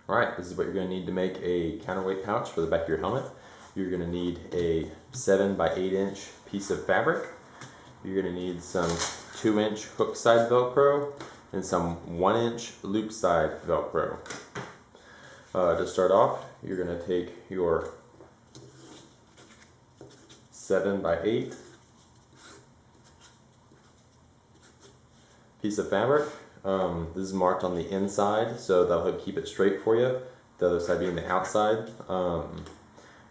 Alright, this is what you're going to need to make a counterweight pouch for the back of your helmet. You're going to need a 7 by 8 inch piece of fabric. You're going to need some 2-inch hook side Velcro and some 1-inch loop side Velcro. To start off, you're going to take your 7 by 8 piece of fabric. This is marked on the inside, so that'll help keep it straight for you. The other side being the outside. You're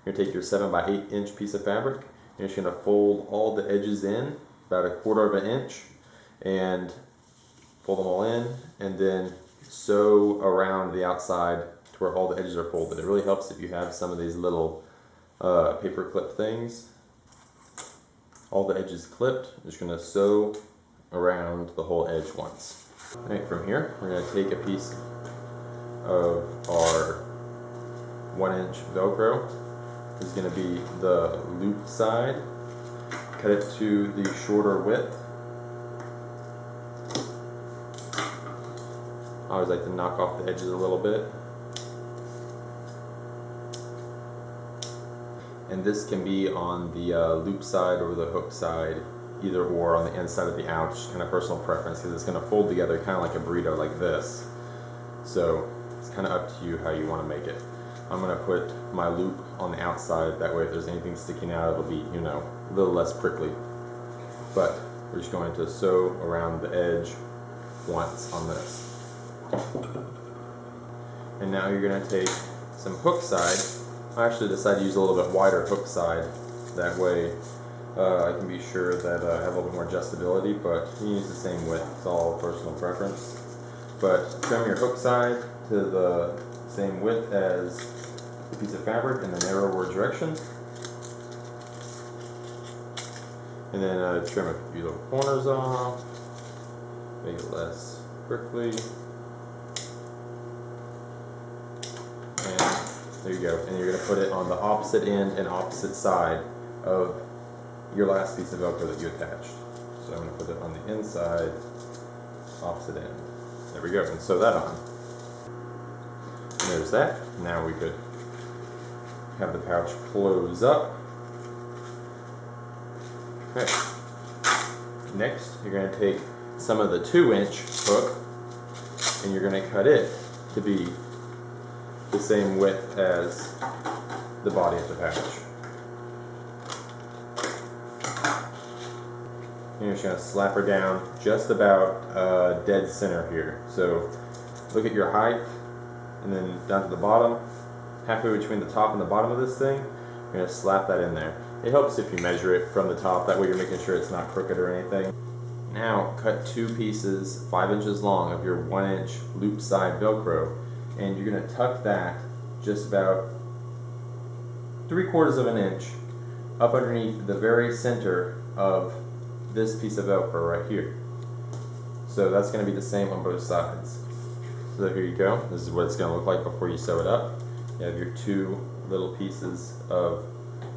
going to take your 7 by 8 inch piece of fabric. You're just going to fold all the edges in about 1/4 inch and fold them all in, and then sew around the outside to where all the edges are folded. It really helps if you have some of these little paper clip things. All the edges clipped. You're just going to sew around the whole edge once. Alright, from here we're going to take a piece of our 1-inch Velcro. This is going to be the loop side. Cut it to the shorter width. I always like to knock off the edges a little bit. And this can be on the loop side or the hook side, either or, on the inside of the ouch, kind of personal preference, because it's going to fold together kind of like a burrito like this. So it's kind of up to you how you want to make it. I'm going to put my loop on the outside, that way if there's anything sticking out it'll be, you know, a little less prickly. But we're just going to sew around the edge once on this. And now you're going to take some hook side. I actually decided to use a little bit wider hook side, that way I can be sure that I have a little bit more adjustability, but you can use the same width. It's all personal preference. But trim your hook side to the same width as the piece of fabric in the narrower direction. And then trim a few little corners off, make it less prickly. And there you go. And you're going to put it on the opposite end and opposite side of your last piece of Velcro that you attached. So I'm going to put it on the inside, opposite end. There we go, and sew that on. And there's that. Now we could have the pouch close up. Okay. Next, you're going to take some of the 2-inch hook and you're going to cut it to be the same width as the body of the pouch. You're just going to slap her down just about dead center here. So look at your height and then down to the bottom, halfway between the top and the bottom of this thing, you're going to slap that in there. It helps if you measure it from the top, that way you're making sure it's not crooked or anything. Now cut 2 pieces 5 inches long of your 1-inch loop side Velcro, and you're going to tuck that just about 3/4 inch up underneath the very center of this piece of Velcro right here. So that's going to be the same on both sides. So here you go. This is what it's going to look like before you sew it up. You have your 2 little pieces of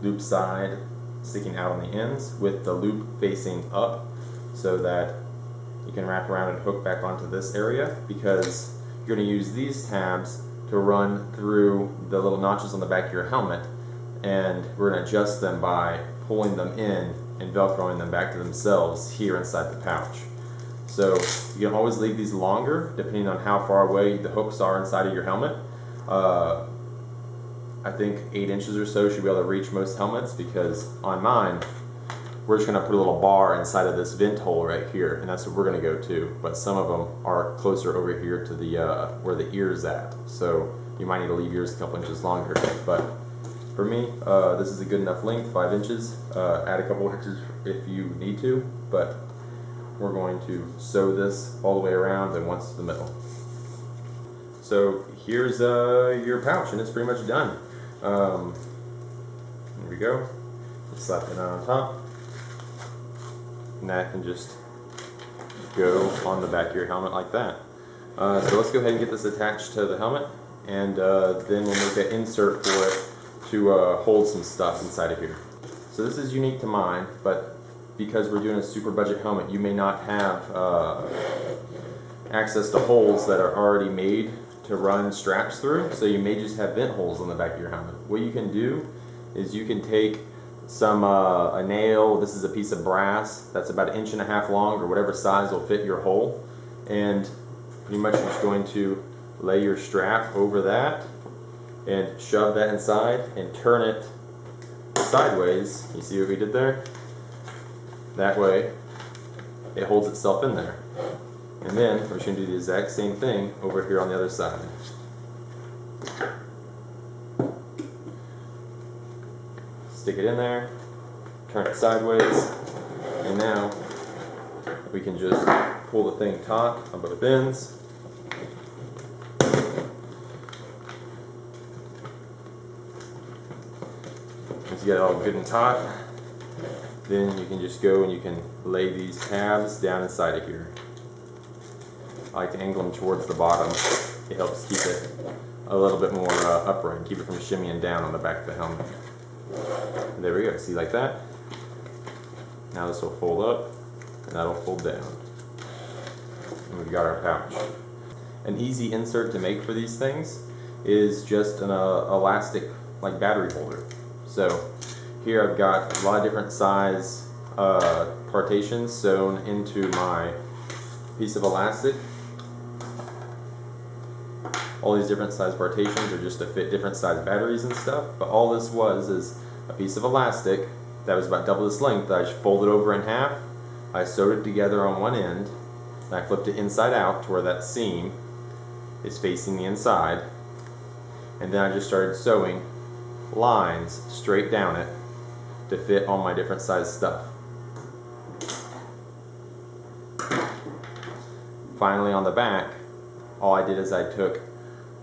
loop side sticking out on the ends with the loop facing up, so that you can wrap around and hook back onto this area, because you're going to use these tabs to run through the little notches on the back of your helmet, and we're going to adjust them by pulling them in and Velcroing them back to themselves here inside the pouch. So you can always leave these longer depending on how far away the hooks are inside of your helmet. I think 8 inches or so should be able to reach most helmets, because on mine we're just going to put a little bar inside of this vent hole right here, and that's what we're going to go to. But some of them are closer over here to the where the ear's at, so you might need to leave yours a couple inches longer. But for me, this is a good enough length, 5 inches. Add a couple inches if you need to, but we're going to sew this all the way around and once to the middle. So here's your pouch, and it's pretty much done. There we go. Slap it on top, and that can just go on the back of your helmet like that. So let's go ahead and get this attached to the helmet, and then we'll make an insert for it to hold some stuff inside of here. So this is unique to mine, but because we're doing a super budget helmet, you may not have access to holes that are already made to run straps through, so you may just have vent holes on the back of your helmet. What you can do is you can take some a nail. This is a piece of brass that's about 1.5 inches long, or whatever size will fit your hole, and pretty much you're just going to lay your strap over that and shove that inside and turn it sideways. You see what we did there? That way it holds itself in there. And then we're just going to do the exact same thing over here on the other side. Stick it in there, turn it sideways, and now we can just pull the thing taut on both ends. Once you get it all good and taut, then you can just go and you can lay these tabs down inside of here. I like to angle them towards the bottom. It helps keep it a little bit more upright, keep it from shimmying down on the back of the helmet. And there we go, see, like that? Now this will fold up, and that'll fold down. And we've got our pouch. An easy insert to make for these things is just an elastic, like battery holder. So here I've got a lot of different size partitions sewn into my piece of elastic. All these different size partitions are just to fit different size batteries and stuff, but all this was is a piece of elastic that was about double this length that I just folded over in half. I sewed it together on one end, and I flipped it inside out to where that seam is facing the inside, and then I just started sewing lines straight down it to fit all my different size stuff. Finally, on the back, all I did is I took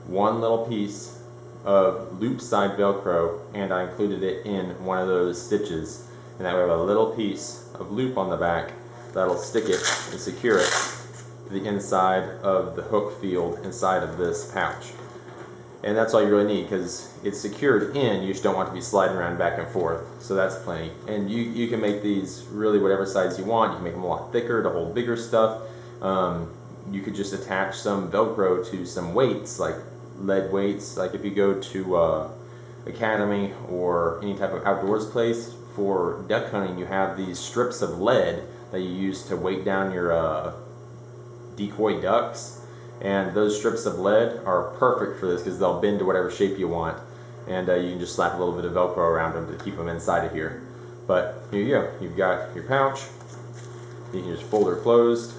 one little piece of loop side Velcro and I included it in one of those stitches, and that way I have a little piece of loop on the back that'll stick it and secure it to the inside of the hook field inside of this pouch. And that's all you really need, because it's secured in, you just don't want to be sliding around back and forth, so that's plenty. And you can make these really whatever size you want. You can make them a lot thicker to hold bigger stuff. You could just attach some Velcro to some weights, like lead weights. Like if you go to Academy or any type of outdoors place for duck hunting, you have these strips of lead that you use to weight down your decoy ducks, and those strips of lead are perfect for this because they'll bend to whatever shape you want, and you can just slap a little bit of Velcro around them to keep them inside of here. But here you go, you've got your pouch. You can just fold her closed.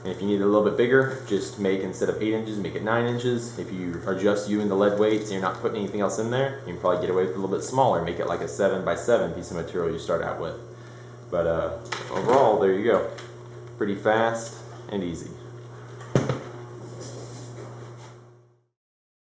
And if you need it a little bit bigger, just make, instead of 8 inches, make it 9 inches. If you are just you and the lead weights and you're not putting anything else in there, you can probably get away with a little bit smaller. Make it like a 7x7 piece of material you start out with. But overall, there you go. Pretty fast and easy.